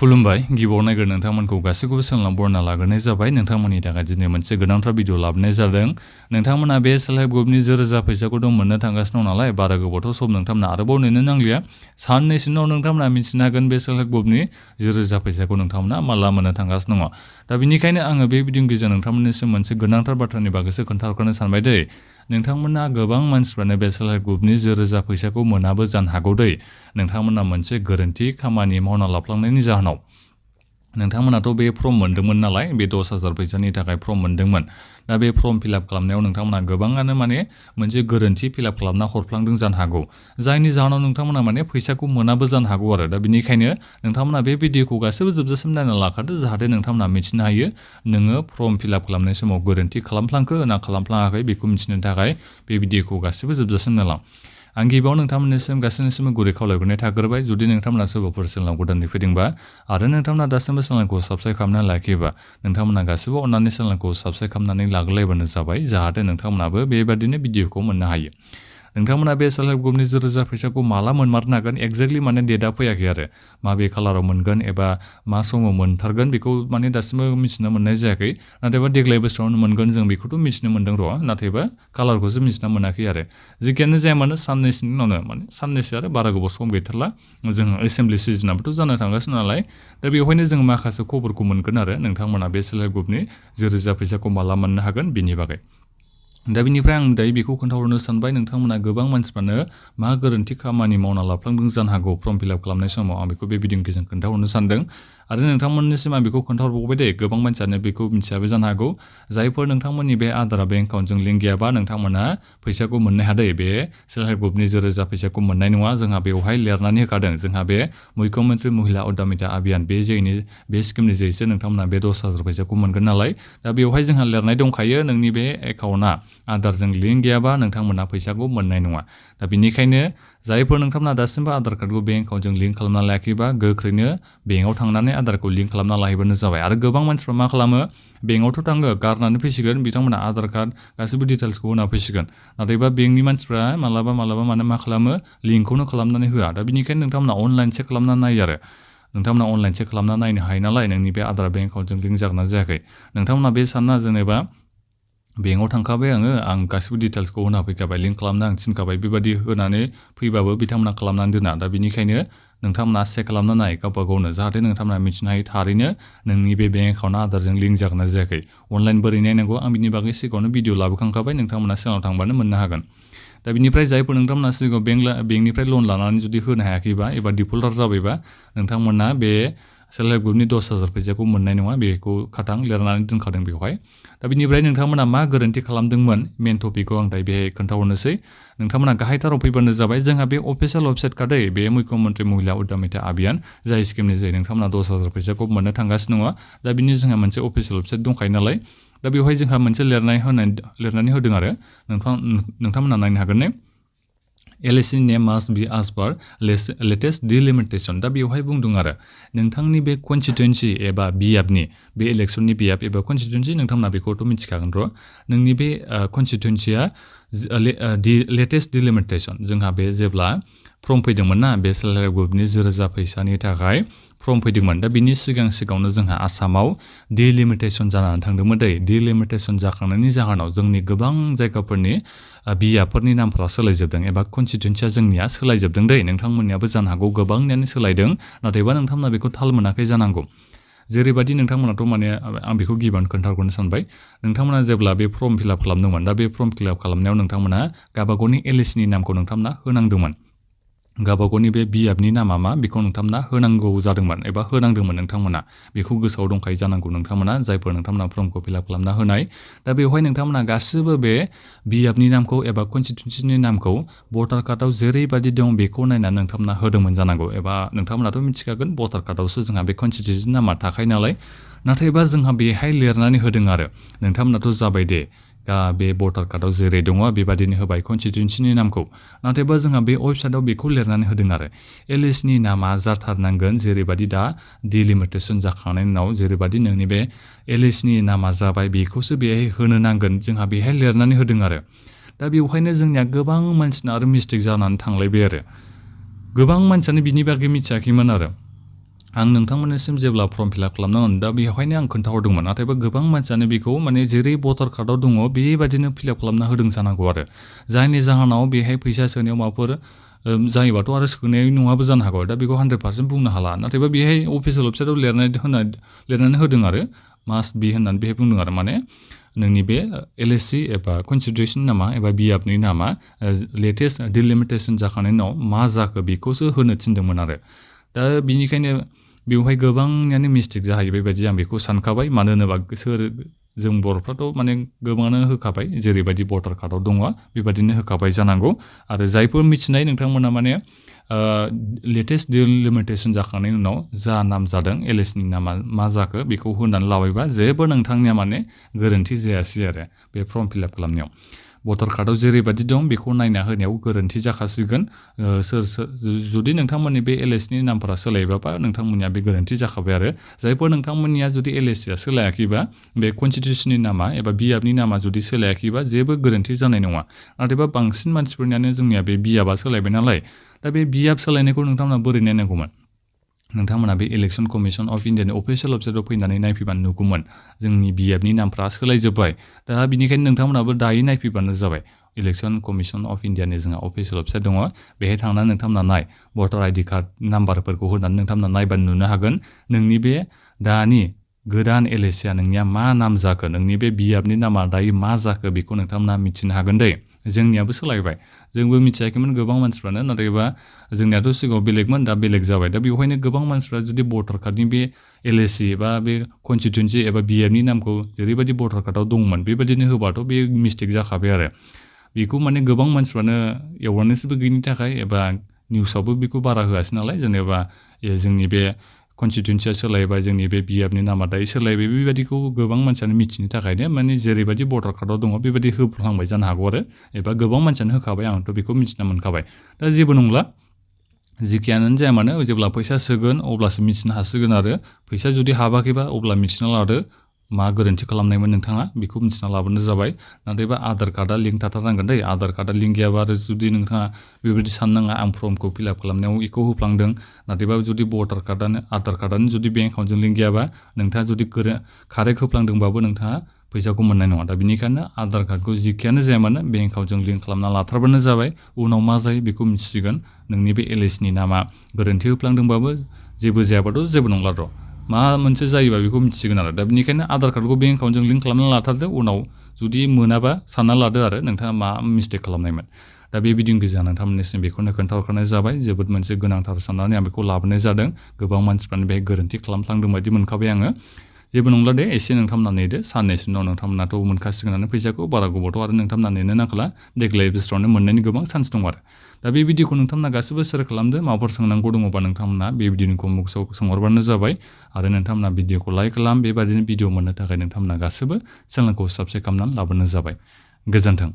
खुलुमबाय गिबियाव नायग्रो नोंथांमोनखौ गासैखौबो सोंलां बरना लाग्रोनाय जाबाय नोंथांमोननि थाखाय दिनै मोनसे गोनांथार भिडिअ लाबोनाय जादों नोंथांमोना बे सेल्फ हेल्प ग्रुपनि रोजा फैसाखौ दं मोननो थांगासिनो दं नालाय बारा गोबावथ' सम नोंथांमोना आरोबाव नेनो नांलिया साननैसोनि उनाव नोंथांमोना मिथिनो हागोन बे सेल्फ हेल्प ग्रुपनि रोजा फैसाखौ नोंथांमोना माला मोननो थांगासिनो दङ दा बेनिखायनो आङो बे भिडिअनि गेजेरजों नोंथांमोननिसिम मोनसे गोनांथार बाथ्रानि बागैसो खोन्थाहरनो सानबाय दै नोंथांमोना गोबां मानसिफ्रानो बे सेल्फ हेल्प ग्रुपनि रोजा फैसाखौ मोनाबो जानो हागौ दै नोंथांमोना मोनसे गोरोन्थि खामानि मावना लाफ्लांनायनि जाहोनाव नोंथांमोनाथ' बे फर्म मोन्दोंमोन नालाय बे 10,000 फैसानि थाखाय फर्म मोन्दोंमोन दा बे फर्म फिलआप खालामनायाव नोंथांमोना गोबाङानो मोनसे गोरोन्थि फिलआप खालामना हरफ्लांदों जानो हागौ जायनि जाहोनाव नोंथांमोना फैसाखौ मोनाबो जानो हागौ आरो दा बेनिखायनो नोंथांमोना बे भिडिअखौ गासैबो जोबजासिम नायना लाखादो जाहाथे नोंथांमोना मिथिनो हायो नोङो फर्म फिलआप खालामनाय समाव गोरोन्थि खालामफ्लांखो ना खालामफ्लाङाखै बेखौ मिथिनो थाखाय बे भिडिअखौ गासैबो जोबजासिम नायलां आं गिबियाव नोंथांमोननिसिम गासैनिसिम गुरै खावलायहरनाय थाग्रोबाय जुदि नोंथांमोना सोरबाफोर चेनेलाव गोदानै फैदोंबा आरो नोंथांमोना दासिमबो चेनेलखौ साबस्क्राइब खालामना लाखियोबा नोंथांमोना गासैबो अननानै चेनेलखौ साबस्क्राइब खालामनानै लाग्रोलायबानो जाबाय जाहाथे नोंथांमोनाबो बेबादिनो भिडिअखौ मोननो हायो नोंथांमोना बे सेल्फ हेल्प ग्रुपनि रोजा फैसाखौ माला मोनमारनो हागोन एक्जेक्टलि डेटआ फैयाखै आरो माबे खालाराव मोनगोन एबा मा समाव मोनथारगोन बेखौ दासिमबो मिथिनो मोननाय जायाखै नाथायबा देग्लाय बोसोरावनो मोनगोन जों बेखौथ' मिथिनो मोनदों र' नाथायबा कालारखौसो मिथिना मोनाखै आरो जिखियानो जाया मानो साननैसोनि उनावनो साननैसो आरो बारा गोबाव सम गैथारला जों एसेम्बलि सिजनाबोथ' जानो थांगासिनो नालाय दा बेवहायनो जों माखासे खबरखौ मोनगोन आरो नोंथांमोना बे सेल्फ हेल्प ग्रुपनि रोजा फैसाखौ माला मोननो हागोन बेनि बागै दा बेनिफ्राय आं दायो बेखौ खोन्थाहरनो सानबाय नोंथांमोना गोबां मानसिफ्रानो मा गोरोन्थि खामानि मावना लाफ्लांदों जानो हागौ फर्म फिलआप खालामनाय समाव आं बेखौ बे भिडिअनि गेजेरजों खोन्थाहरनो सानदों आरो नोंथांमोननिसिम आं बेखौ खोन्थाहरबावबाय दे गोबां मानसियानो बेखौ मिथियाबो जानो हागौ जायफोर नोंथांमोननि बे आधार बेंक एकाउन्टजों लिंक गैयाबा नोंथांमोना फैसाखौ मोननो हादै बे सेल्फ हेल्प ग्रुपनि रोजा फैसाखौ मोननाय नङा जोंहा बेवहाय लिरनानै होखादों जोंहा बे मुख्यमन्त्रि महिला उद्यमिता अभियान बे स्किमनि जोहैसो नोंथांमोना बे 10,000 फैसाखौ मोनगोन नालाय दा बेवहाय जोंहा लिरनाय दंखायो नोंनि बे एकाउन्टआ आधारजों लिंक गैयाबा नोंथांमोना फैसाखौ मोननाय नङा दा बेनिखायनो जायफोर नोंथांमोना दासिमबो आधार कार्डखौ बेंक एकाउन्टजों लिंक खालामना लायाखैबा गोख्रैनो बेंकआव थांनानै आधारखौ लिंक खालामना लाहैबानो जाबाय आरो गोबां मानसिफ्रा मा खालामो बेंकआवथ' थाङो गारनानै फैसिगोन बिथांमोना आधार कार्ड गासैबो डिटेल्सखौ होना फैसिगोन नाथायबा बेंकनि मानसिफ्रा मालाबा मा खालामो लिंकखौनो खालामनानै होआ दा बेनिखायनो नोंथांमोना अनलाइन चेक खालामना नायो आरो नोंथांमोना अनलाइन चेक खालामना नायनो हायो नालाय नोंनि बे आधार बेंक एकाउन्टजों लिंक जागोन ना जायाखै नोंथांमोना बे सानना जेनेबा बेंकआव थांखाबाय आं गासिबो डिटेल्सखौ होना फैखाबाय लिंक खालामना आं थिनखाबाय बेबायदि होनानै फैबाबो बिथांमोना खालामनानै दोना दा बेनिखायनो नोंथांमोना चेक खालामना नाय गावबा गावनो जाहाथे नोंथांमोना मिथिनो हायो थारैनो नोंनि बे बेंक एकाउन्टआ आधारजों लिंक जागोन ना जायाखै अनलाइन बोरै नायनांगौ आं बिनि बागै सिगाङावनो भिडिअ लाबोखांखाबाय नोंथांमोना चेनेलाव थांबानो मोननो हागोन दा बिनिफ्राय जायफोर नोंथांमोना सिगाङाव बेंकनिफ्राय लन लानानै जुदि होनो हायाखैबा एबा डिफल्टार जाबायबा नोंथांमोना बे सेल्फ हेल्प ग्रुपनि 10,000 फैसाखौ मोननाय नङा बेखौ खाथां लिरनानै दोनखादों बेवहाय दा बिनिफ्राय नोंथांमोना मा गोरोन्थि खालामदोंमोन मेन टपिकखौ आं दायो बेहाय खोन्थाहरनोसै नोंथांमोना गाहायथाराव फैबानो जाबाय जोंहा बे अफिसियेल वेबसाइट खादै बे मुख्यमन्त्रि महिला उद्यमिता अभियान जाय स्किमनि जोहै नोंथांमोना 10,000 फैसाखौ मोननो थांगासिनो दङ दा बिनि जोंहा मोनसे अफिसियेल वेबसाइट दंखायो नालाय दा बेवहाय जोंहा मोनसे लिरनानै होदों आरो नोंथांमोना नायनो हागोन ने LAC नेम मास्ट बी एज पर लेटेस्ट डिलिमिटेशन दा बेवहाय बुंदों आरो नोंथांनि बे कनस्टिटुएन्सि एबा बियाबनि बे इलेक्सननि बियाब एबा कनस्टिटुएन्सि नोंथांमोना बेखौथ' मिथिखागोन र' नोंनि बे कनस्टिटुएन्सिया लेटेस्ट डिलिमिटेशन जोंहा बे जेब्ला फर्म फैदोंमोन ना बे सेल्फ हेल्प ग्रुपनि रोजा फैसानि थाखाय फर्म फैदोंमोन दा बिनि सिगाङावनो जोंहा आसामाव डिलिमिटेशन जानानै थांदोंमोन डिलिमिटेशन जाखांनायनि जाहोनाव जोंनि गोबां जायगाफोरनि बियाबफोरनि नामफोरा सोलायजोबदों एबा कनस्टिटुएन्सिया जोंनिया सोलायजोबदों नोंथांमोननियाबो जानो हागौ गोबांनियानो सोलायदों नाथायबा नोंथांमोना बेखौ थाल मोनाखै जानांगौ जेरैबायदि नोंथांमोनाथ' आं बेखौ गिबियावनो खोन्थाहरनो सानबाय नोंथांमोना जेब्ला बे फर्म फिलआप खालामदोंमोन दा बे फर्म फिलआप खालामनायाव नोंथांमोना गावबागावनि LACनि नामखौ नोंथांमोना होनांदोंमोन गावबागावनि बे बियाबनि नामा मा बेखौ नोंथांमोना होनांगौ जादोंमोन एबा होनांदोंमोन नोंथांमोना बेखौ गोसोआव दंखायो जानांगौ नोंथांमोना जायफोर नोंथांमोना फर्मखौ फिलआप खालामना होनाय दा बेवहाय नोंथांमोना गासिबो बे बियाबनि नामखौ एबा कनस्टिटुएन्सिनि नामखौ भटार कार्डआव जेरैबायदि दं बेखौ नायनानै नोंथांमोना होदोंमोन जानांगौ एबा नोंथांमोनाथ' मिथिखागोन भटार कार्डआवसो जोंहा बे कनस्टिटुएन्सिनि नामा थाखायो नालाय नाथायबा जोंहा बेहाय लिरनानै होदों आरो नोंथांमोनाथ' जाबाय दे बे भटार कार्डआव जेरै दङ बेबादिनो होबाय कनस्टिटुएन्सिनि नामखौ नाथायबा जोंहा बे वेबसाइटआव बेखौ लिरनानै होदों आरो LACनि नामा जाथारनांगोन जेरैबायदि दा डिलिमिटेशन जाखांनायनि उनाव जेरैबायदि नोंनि बे LACनि नामा जाबाय बेखौसो बेहाय होनो नांगोन जोंहा बेहाय लिरनानै होदों आरो दा बेवहायनो जोंनिया गोबां मानसिना आरो मिस्टेक जानानै थांलायबाय आरो गोबां मानसियानो बिनि बागै मिथियाखैमोन आरो आं नोंथांमोननिसिम जेब्ला फर्म फिलआप खालामनांगोन दा बेवहायनो आं खोन्थाहरदोंमोन नाथायबा गोबां मानसियानो बेखौ माने जेरै भटार कार्डआव दङ बेबायदिनो फिलआप खालामना होदों जानांगौ आरो जायनि जाहोनाव बेहाय फैसा सोनायाव माबाफोर जायोबाथ' आरो सोनाय नङाबो जानो हागौ दा बेखौ 100% बुंनो हाला नाथायबा बेहाय अफिसियेल वेबसाइटआव लिरनानै होदों आरो मास्ट बि होननानै बेहाय बुंदों आरो माने नोंनि बे LAC एबा कनस्टिटिउसन नामा एबा बियाबनि नामा लेटेस्ट डिलिमिटेसन जाखांनायनि उनाव मा जाखो बेखौसो होनो थिनदोंमोन आरो दा बिनिखायनो बेवहाय गोबाङानो मिस्टेक जाहैयो बेबायदि आं बेखौ सानखाबाय मानो होनोबा जों बर'फ्राथ' माने गोबाङानो होखाबाय जेरैबायदि भटार कार्डआव दङ बेबायदिनो होखाबाय जानांगौ आरो जायफोर मिथिनाय नोंथांमोना माने लेटेस्ट डिलिमिटेसन जाखांनायनि उनाव जा नाम जादों LACनि नामा मा जाखो बेखौ होनानै लाबायबा जेबो नोंथांनिया माने गोरोन्थि जायासै आरो बे फर्म फिलआप खालामनायाव भटार कार्डआव जेरैबायदि दं बेखौ नायना होनायाव गोरोन्थि जाखासिगोन जुदि नोंथांमोननि बे LACनि नामफोरा सोलायबाबा नोंथांमोननिया बे गोरोन्थि जाखाबाय आरो जायफोर नोंथांमोननिया जुदि LACआ सोलायाखैबा बे कनस्टिटिउसननि नामा एबा बियाबनि नामा जुदि सोलायाखैबा जेबो गोरोन्थि जानाय नङा नाथायबा बांसिन मानसिफोरनियानो जोंनिया बे बियाबा सोलायबाय नालाय दा बे बियाब सोलायनायखौ नोंथांमोना बोरै नायनांगौमोन नोंथांमोना बे इलेक्सन कमिसन अफ इन्डियानि अफिसियेल वेबसाइटआव फैनानै नायफैबानो नुगौमोन जोंनि बियाबनि नामफ्रा सोलायजोब्बाय दा बिनिखायनो नोंथांमोनाबो दायो नायफैबानो जाबाय इलेक्सन कमिसन अफ इन्डियानि जोंहा अफिसियेल वेबसाइट दङ बेहाय थांनानै नोंथांमोना नाय भटार ID कार्ड नाम्बारफोरखौ होनानै नोंथांमोना नायबानो नुनो हागोन नोंनि बे दानि गोदान LACआ नोंनिया मा नाम जाखो नोंनि बे बियाबनि नामा दायो मा जाखो बेखौ नोंथांमोना मिथिनो हागोन दै जोंनियाबो सोलायबाय जोंबो मिथियाखैमोन गोबां मानसिफ्रानो नाथायबा जोंनियाथ' सिगाङाव बेलेगमोन दा बेलेग जाबाय दा बेवहायनो गोबां मानसिफ्रा जुदि भटार कार्डनि बे LAC एबा बे कनस्टिटिउन्सि एबा बियाबनि नामखौ जेरैबायदि भटार कार्डआव दंमोन बेबायदिनो होबाथ' बे मिस्टेक जाखाबाय आरो बेखौ माने गोबां मानसिफ्रानो एवारनेसबो गैयिनि थाखाय एबा निउसावबो बेखौ बारा होआसै नालाय जेनेबा जोंनि बे कनस्टिटिउन्सिया सोलायबाय जोंनि बे बियाबनि नामा दायो सोलायबाय बेबायदिखौ गोबां मानसियानो मिथिनो थाखायनो माने जेरैबायदि भटार कार्डआव दङ बेबायदि होफ्लांबाय जानो हागौ आरो एबा गोबां मानसियानो होखाबाय आंथ' बेखौ मिथिना मोनखाबाय दा जेबो नंला जिखियानो जाया मानो जेब्ला फैसा सोगोन अब्लासो मिथिनो हासिगोन आरो फैसा जुदि हाबाखैबा अब्ला मिथिना लादो मा गोरोन्थि खालामनायमोन नोंथाङा बेखौ मिथिना लाबानो जाबाय नाथायबा आधार कार्डआ लिंक थाथारनांगोन दै आधार कार्डआ लिंक गैयाबा आरो जुदि नोंथाङा बेबायदि साननाङा आं फर्मखौ फिलआप खालामनायाव बेखौ होफ्लांदों नाथायबा जुदि आधार कार्डआनो जुदि बेंक एकाउन्टजों लिंक गैयाबा नोंथाङा जुदि कारेक्ट होफ्लांदोंबाबो नोंथाङा फैसाखौ मोननाय नङा दा बेनिखायनो आधार कार्डखौ जिखियानो जाया मानो बेंक एकाउन्टजों लिंक खालामना लाथारबानो जाबाय उनाव मा जायो बेखौ मिथिसिगोन नोंनि बे LACनि नामा गोरोन्थि होफ्लांदोंबाबो जेबो जायाबाथ' जेबो नंला र' मा मोनसे जायोबा बेखौ मिथिसिगोन आरो दा बेनिखायनो आधार कार्डखौ बेंक एकाउन्टजों लिंक खालामना लाथारदो उनाव जुदि मोनाबा सानना लादो आरो नोंथाङा मा मिस्टेक खालामनायमोन दा बे बिदिं गोजा नोंथांमोननिसिम बेखौनो खोन्थाहरखानाय जाबाय जोबोद मोनसे गोनांथार साननानै आं बेखौ लाबोनाय जादों गोबां मानसिफ्रानो बेहाय गोरोन्थि खालामफ्लांदों बायदि मोनखाबाय आङो जेबो नंला दे एसे नोंथांमोना नेदो साननैसो उनाव नोंथांमोनाथ' मोनखासिगोनानो फैसाखौ बारा गोबावथ' आरो नोंथांमोना नेनो नांखाला देग्लाय बोसोरावनो मोननायनि गोबां चान्स दं आरो दा बे भिडिअखौ नोंथांमोना गासिबो शेयार खालामदो माबाफोर सोंनांगौ दङबा नोंथांमोना बे भिडिअखौ मुक्सआव सोंहरबानो जाबाय आरो नोंथांमोना भिडिअखौ लाइक खालाम बेबादिनो भिडिअ मोननो थाखाय नोंथांमोना गासिबो चेनेलखौ साबस्क्राइब खालामनानै लाबोनो जाबाय गोजोन्थों